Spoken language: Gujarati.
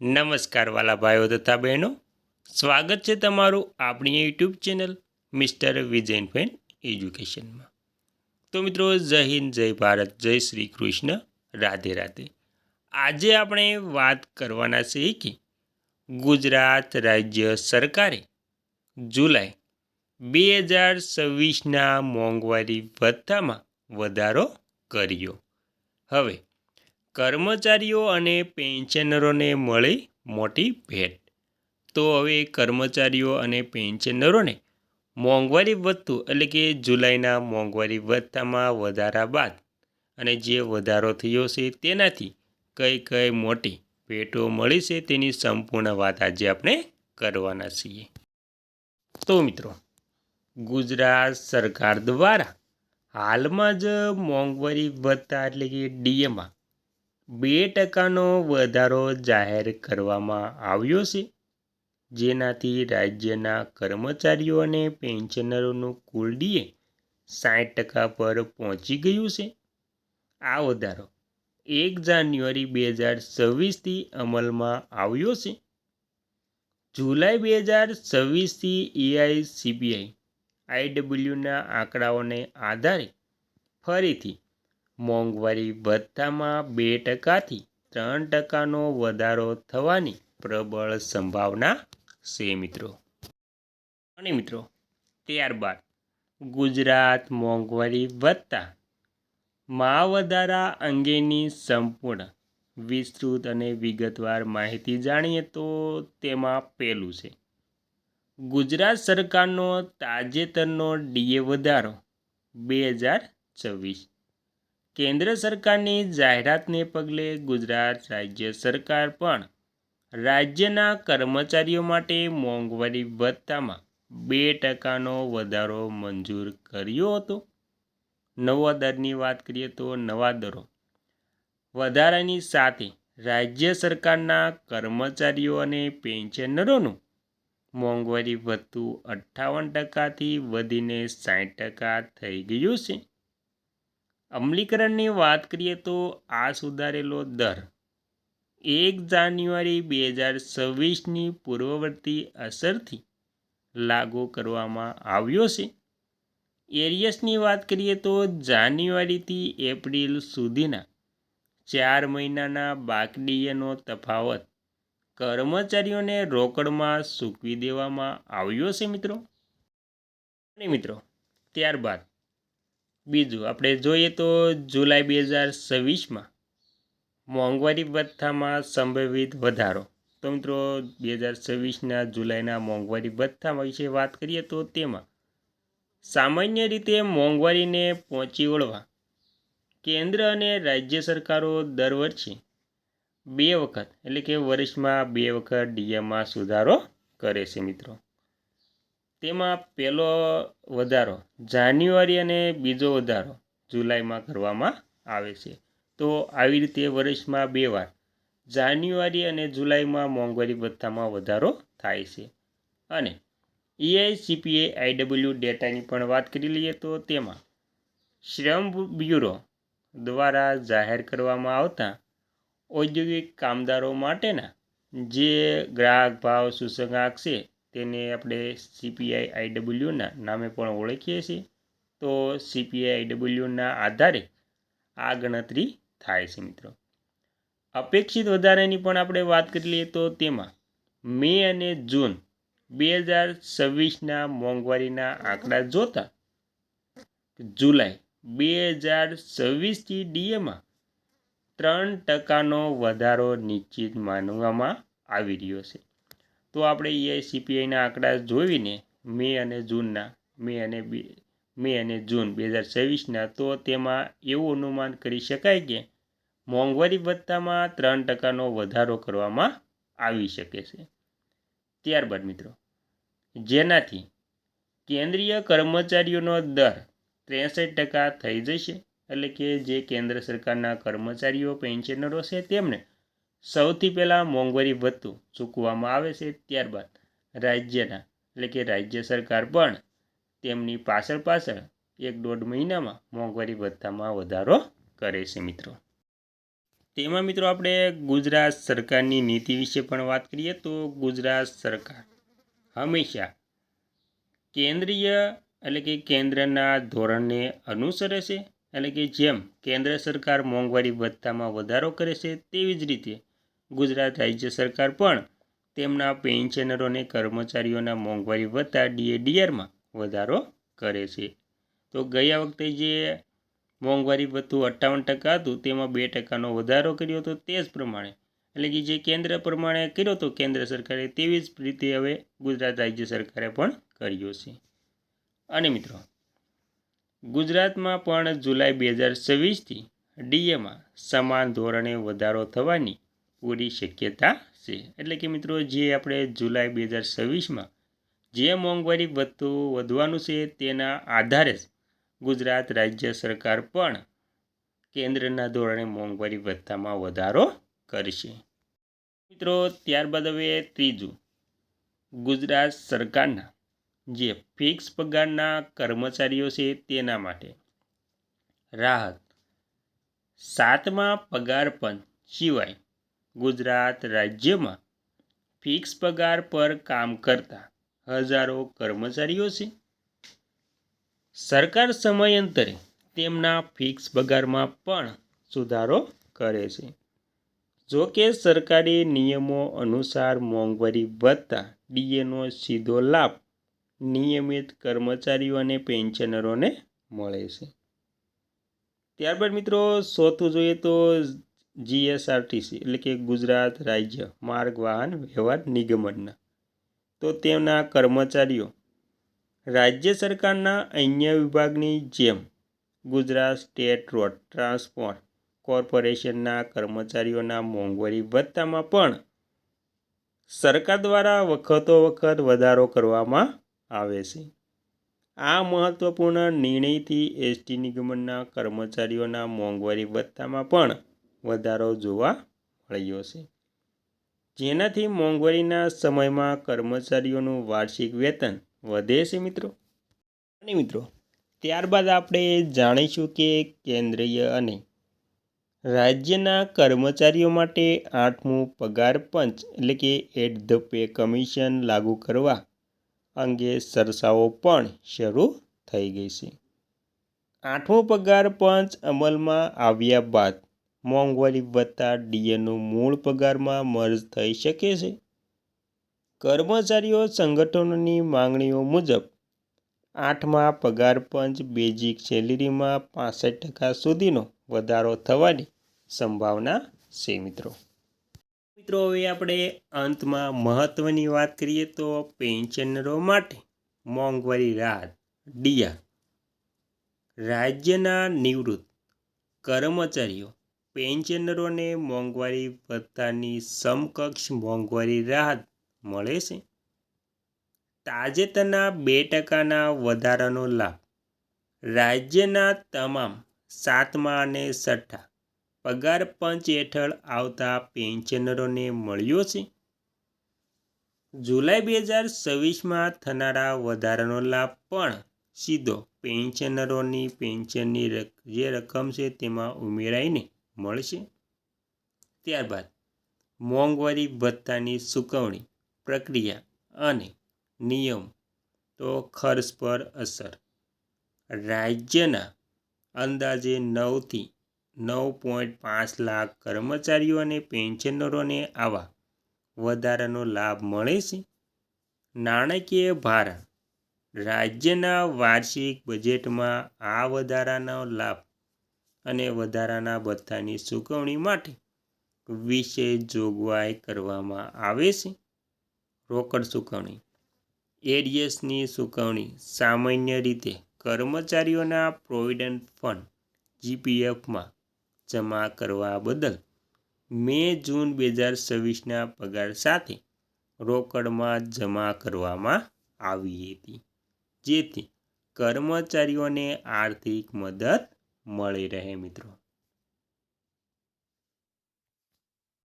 નમસ્કાર વાલા ભાઈઓ તથા બહેનો, સ્વાગત છે તમારું આપણી YouTube channel mister Vijayan fan એજ્યુકેશનમાં. તો મિત્રો, જય હિન્દ, જય ભારત, જય શ્રી કૃષ્ણ, રાધે રાધે. આજે આપણે વાત કરવાના છે કે ગુજરાત રાજ્ય સરકારે જુલાઈ 2026ના મોંઘવારી ભથ્થામાં વધારો કર્યો. હવે કર્મચારીઓ અને પેન્શનરોને મળી મોટી ભેટ. તો હવે કર્મચારીઓ અને પેન્શનરોને મોંઘવારી ભથ્થું એટલે કે જુલાઈના મોંઘવારી ભથ્થામાં વધારા બાદ અને જે વધારો થયો છે તેનાથી કઈ કઈ મોટી ભેટો મળી છે તેની સંપૂર્ણ વાત આજે આપણે કરવાના છીએ. તો મિત્રો, ગુજરાત સરકાર દ્વારા હાલમાં જ મોંઘવારી ભથ્થા એટલે કે ડીએમાં 2% વધારો જાહેર કરવામાં આવ્યો છે, જેનાથી રાજ્યના કર્મચારીઓ અને પેન્શનરોનું કુલ ડીએ 60% પર પહોંચી ગયું છે. આ વધારો 1 જાન્યુઆરી 2026થી અમલમાં આવ્યો છે. જુલાઈ 2026થી એઆઈસીપીઆઈ આઈડબ્લ્યુના આંકડાઓને આધારે ફરીથી મોંઘવારી ભથ્થામાં 2%થી 3%નો વધારો થવાની પ્રબળ સંભાવના છે મિત્રો. અને મિત્રો, ત્યારબાદ ગુજરાત મોંઘવારી ભથ્થામાં વધારા અંગેની સંપૂર્ણ વિસ્તૃત અને વિગતવાર માહિતી જાણીએ તો તેમાં પહેલું છે ગુજરાત સરકારનો તાજેતરનો ડીએ વધારો 2026. કેન્દ્ર સરકારની જાહેરાતને પગલે ગુજરાત રાજ્ય સરકાર પણ રાજ્યના કર્મચારીઓ માટે મોંઘવારી ભથ્થામાં 2%નો વધારો મંજૂર કર્યો હતો. નવા દરની વાત કરીએ તો નવા દરો વધારાની સાથે રાજ્ય સરકારના કર્મચારીઓ અને પેન્શનરોનું મોંઘવારી ભથ્થું 58%થી વધીને 60% થઈ ગયું છે. અમલીકરણની વાત કરીએ તો આ સુધારેલો દર 1 જાન્યુઆરી 2026ની પૂર્વવર્તી અસરથી લાગુ કરવામાં આવ્યો છે. એરિયસની વાત કરીએ તો જાન્યુઆરીથી એપ્રિલ સુધીના 4 મહિનાના બાકડીએનો તફાવત કર્મચારીઓને રોકડમાં ચૂકવી દેવામાં આવ્યો છે મિત્રો. અને મિત્રો, ત્યારબાદ બીજું આપણે જોઈએ તો જુલાઈ 2026માં મોંઘવારી ભથ્થામાં સંભવિત વધારો. તો મિત્રો, 2026ના જુલાઈના મોંઘવારી ભથ્થા વિશે વાત કરીએ તો તેમાં સામાન્ય રીતે મોંઘવારીને પહોંચી વળવા કેન્દ્ર અને રાજ્ય સરકારો દર વર્ષે 2 વખત એટલે કે વર્ષમાં 2 વખત ડીએમાં સુધારો કરે છે મિત્રો. તેમાં પહેલો વધારો જાન્યુઆરી અને બીજો વધારો જુલાઈમાં કરવામાં આવે છે. તો આવી રીતે વર્ષમાં 2 વાર જાન્યુઆરી અને જુલાઈમાં મોંઘવારી ભથ્થામાં વધારો થાય છે. અને એઆઈસીપીઆઈ આઈડબ્લ્યુ ડેટાની પણ વાત કરી લઈએ તો તેમાં શ્રમ બ્યુરો દ્વારા જાહેર કરવામાં આવતા ઔદ્યોગિક કામદારો માટેના જે ગ્રાહક ભાવ સૂચકાંક છે તેને આપણે સીપીઆઈ આઈડબ્લ્યુના નામે પણ ઓળખીએ છીએ. તો સીપીઆઈ આઈડબ્લ્યુના આધારે આ ગણતરી થાય છે મિત્રો. અપેક્ષિત વધારાની પણ આપણે વાત કરી લઈએ તો તેમાં મે અને જૂન 2026ના મોંઘવારીના આંકડા જોતા જુલાઈ 2026થી ડીએમાં 3%નો વધારો નિશ્ચિત માનવામાં આવી રહ્યો છે. તો આપણે એઆઈસીપીઆઈના આંકડા જોઈને મે અને જૂન 2026ના તો તેમાં એવું અનુમાન કરી શકાય કે મોંઘવારી ભથ્થામાં 3%નો વધારો કરવામાં આવી શકે છે. ત્યારબાદ મિત્રો, જેનાથી કેન્દ્રીય કર્મચારીઓનો દર 63% થઈ જશે. એટલે કે જે કેન્દ્ર સરકારના કર્મચારીઓ પેન્શનરો છે તેમને સૌથી પહેલાં મોંઘવારી ભથ્થું ચૂકવવામાં આવે છે. ત્યારબાદ રાજ્યના એટલે કે રાજ્ય સરકાર પણ તેમની પાછળ 1-1.5 મહિનામાં મોંઘવારી ભથ્થામાં વધારો કરે છે મિત્રો. તેમાં મિત્રો આપણે ગુજરાત સરકારની નીતિ વિશે પણ વાત કરીએ તો ગુજરાત સરકાર હંમેશા કેન્દ્રીય એટલે કે કેન્દ્રના ધોરણને અનુસરે છે. એટલે કે જેમ કેન્દ્ર સરકાર મોંઘવારી ભથ્થામાં વધારો કરે છે તેવી જ રીતે ગુજરાત રાજ્ય સરકાર પણ તેમના પેન્શનરો અને કર્મચારીઓના મોંઘવારી ભથ્થા DA-DRમાં વધારો કરે છે. તો ગયા વખતે જે મોંઘવારી ભથ્થું 58% હતું તેમાં 2%નો વધારો કર્યો હતો. તે જ પ્રમાણે એટલે કે જે કેન્દ્ર પ્રમાણે કર્યો હતો કેન્દ્ર સરકારે તેવી જ રીતે હવે ગુજરાત રાજ્ય સરકારે પણ કર્યો છે. અને મિત્રો ગુજરાતમાં પણ જુલાઈ 2026થી DAમાં સમાન ધોરણે વધારો થવાની પૂરી શક્યતા છે. એટલે કે મિત્રો જે આપણે જુલાઈ 2026માં જે મોંઘવારી ભથ્થું વધવાનું છે તેના આધારે જ ગુજરાત રાજ્ય સરકાર પણ કેન્દ્રના ધોરણે મોંઘવારી ભથ્થામાં વધારો કરશે. મિત્રો ત્યારબાદ હવે ત્રીજું, ગુજરાત સરકારના જે ફિક્સ પગારના કર્મચારીઓ છે તેના માટે રાહત. 7મા પગાર પંચ સિવાય ગુજરાત રાજ્યમાં ફિક્સ પગાર પર કામ કરતા હજારો કર્મચારીઓ છે. સરકાર સમયાંતરે તેમના ફિક્સ પગારમાં પણ સુધારો કરે છે. જો કે સરકારી નિયમો અનુસાર મોંઘવારી ભથ્થા DAનો સીધો લાભ નિયમિત કર્મચારીઓ અને પેન્શનરોને મળે છે. ત્યારબાદ મિત્રો ચોથું જોઈએ તો GSRTC એટલે કે ગુજરાત રાજ્ય માર્ગ વાહન વ્યવહાર નિગમના. તો તેમના કર્મચારીઓ રાજ્ય સરકારના અન્ય વિભાગની જેમ ગુજરાત સ્ટેટ રોડ ટ્રાન્સપોર્ટ કોર્પોરેશનના કર્મચારીઓના મોંઘવારી ભથ્થામાં પણ સરકાર દ્વારા વખતો વખત વધારો કરવામાં આવે છે. આ મહત્વપૂર્ણ નિર્ણયથી ST નિગમના કર્મચારીઓના મોંઘવારી ભથ્થામાં પણ વધારો જોવા મળ્યો છે, જેનાથી મોંઘવારીના સમયમાં કર્મચારીઓનું વાર્ષિક વેતન વધે છે મિત્રો. અને મિત્રો ત્યારબાદ આપણે જાણીશું કે કેન્દ્રીય અને રાજ્યના કર્મચારીઓ માટે 8મું પગાર પંચ એટલે કે એટ ધ પે કમિશન લાગુ કરવા અંગે ચર્ચાઓ પણ શરૂ થઈ ગઈ છે. 8મો પગાર પંચ અમલમાં આવ્યા બાદ મોંઘવારી ભથ્થા DAનું મૂળ પગારમાં મર્જ થઈ શકે છે. કર્મચારીઓ સંગઠનોની માંગણીઓ મુજબ 8મા પગાર પંચ બેઝિક સેલેરીમાં 65% સુધીનો વધારો થવાની સંભાવના છે મિત્રો. હવે આપણે અંતમાં મહત્વની વાત કરીએ તો પેન્શનરો માટે મોંઘવારી રાહત DA. રાજ્યના નિવૃત્ત કર્મચારીઓ પેન્શનરોને મોંઘવારી ભથ્થાની સમકક્ષ મોંઘવારી રાહત મળે છે. તાજેતરના 2%ના વધારાનો લાભ રાજ્યના તમામ 7મા અને 6ઠ્ઠા પગાર પંચ હેઠળ આવતા પેન્શનરોને મળ્યો છે. જુલાઈ 2026માં થનારા વધારાનો લાભ પણ સીધો પેન્શનરોની પેન્શનની જે રકમ છે તેમાં ઉમેરાઈને મળશે. ત્યારબાદ મોંઘવારી ભથ્થાની ચૂકવણી પ્રક્રિયા અને નિયમ તો ખર્ચ પર અસર. રાજ્યના અંદાજે 9થી 9.5 લાખ કર્મચારીઓ અને પેન્શનરોને આવા વધારાનો લાભ મળે છે. નાણાકીય ભારણ રાજ્યના વાર્ષિક બજેટમાં આ વધારાનો લાભ અને વધારાના ભથ્થાની ચૂકવણી માટે વિશેષ જોગવાઈ કરવામાં આવે છે. રોકડ ચૂકવણી એરિયર્સની ચૂકવણી સામાન્ય રીતે કર્મચારીઓના પ્રોવિડન્ટ ફંડ GPFમાં જમા કરવા બદલ મે-જૂન 2026ના પગાર સાથે રોકડમાં જમા કરવામાં આવી હતી, જેથી કર્મચારીઓને આર્થિક મદદ મળી રહે મિત્રો.